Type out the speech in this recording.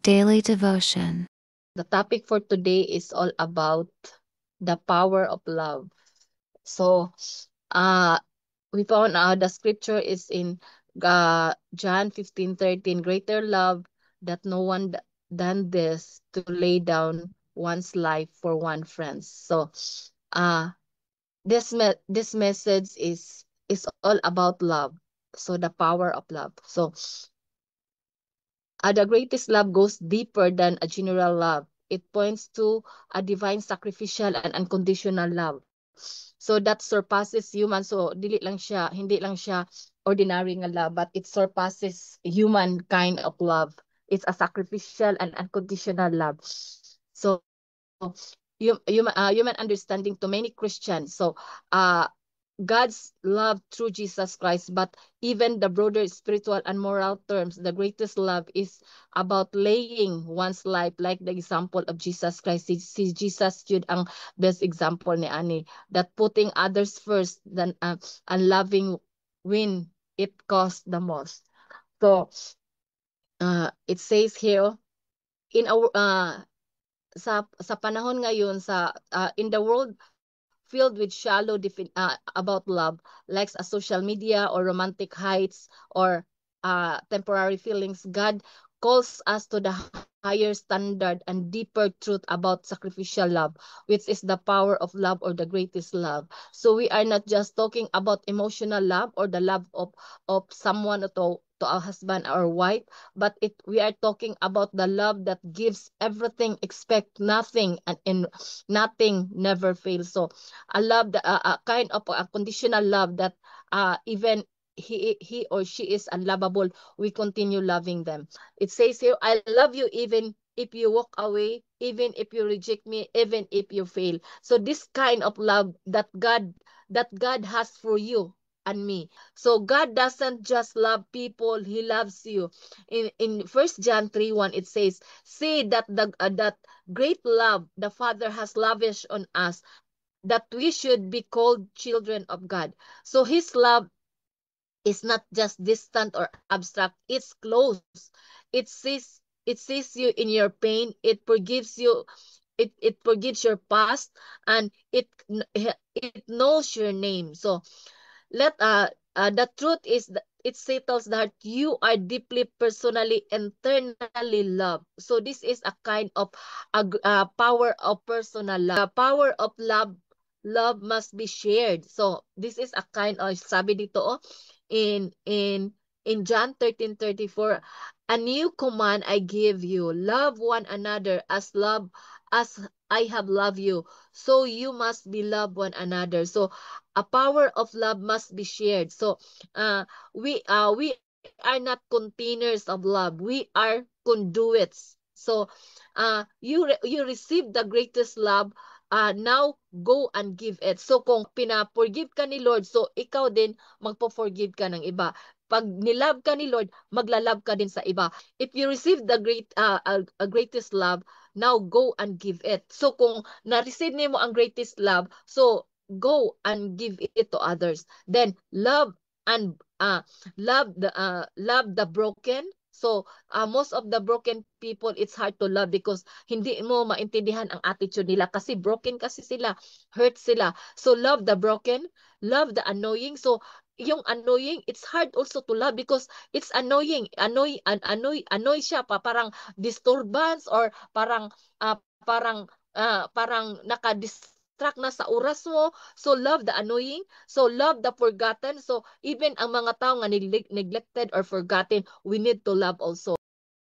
Daily Devotion. The topic for today is all about the power of love. So, uh, we found out the scripture is in John 15:13. Greater love that no one than this to lay down one's life for one friend. So, uh, this message is all about love. So the power of love. So the greatest love goes deeper than a general love. It points to a divine sacrificial and unconditional love. So that surpasses human. So hindi lang siya ordinary nga love, but it surpasses human kind of love. It's a sacrificial and unconditional love. So human understanding to many Christians. So uh God's love through Jesus Christ, but even the broader spiritual and moral terms, the greatest love is about laying one's life, like the example of Jesus Christ. Si Jesus yun ang best example ni Ani, that putting others first than and loving when it costs the most. So it says here in our sa panahon ngayon in the world filled with shallow about love, like a social media or romantic heights or temporary feelings, God calls us to the higher standard and deeper truth about sacrificial love, which is the power of love or the greatest love. So we are not just talking about emotional love or the love of someone to a husband or wife, but we are talking about the love that gives everything, expect nothing, and nothing never fails. So a love, a kind of a conditional love that even he or she is unlovable, we continue loving them. It says here, I love you even if you walk away, even if you reject me, even if you fail. So this kind of love that God has for you and me. So God doesn't just love people, He loves you. In First John 3:1 it says, "See that great love the Father has lavished on us, that we should be called children of God." So His love is not just distant or abstract, it's close. It sees you in your pain, it forgives you, it forgives your past, and it knows your name. So let the truth is that it settles that you are deeply personally internally loved. So this is a kind of power of personal love. The power of love must be shared. So this is a kind of, sabi dito in John 13:34, a new command I give you, love one another as I have loved you, so you must be love one another. So a power of love must be shared. So uh, we are not containers of love. We are conduits. So you receive the greatest love. Now go and give it. So kung pina-forgive ka ni Lord, so ikaw din magpo-forgive ka ng iba. Pag nilove ka ni Lord, maglalove ka din sa iba. If you receive the greatest love, now go and give it. So kung na-receive nimo ang greatest love, so go and give it to others. Then and love the broken. So most of the broken people, it's hard to love because hindi mo maintindihan ang attitude nila kasi broken kasi sila, hurt sila. So love the broken, love the annoying. So yung annoying, it's hard also to love because it's annoying. Annoy siya pa, parang disturbance or parang naka-distract na sa oras mo. So love the annoying. So love the forgotten. So even ang mga tao nga neglected or forgotten, we need to love also.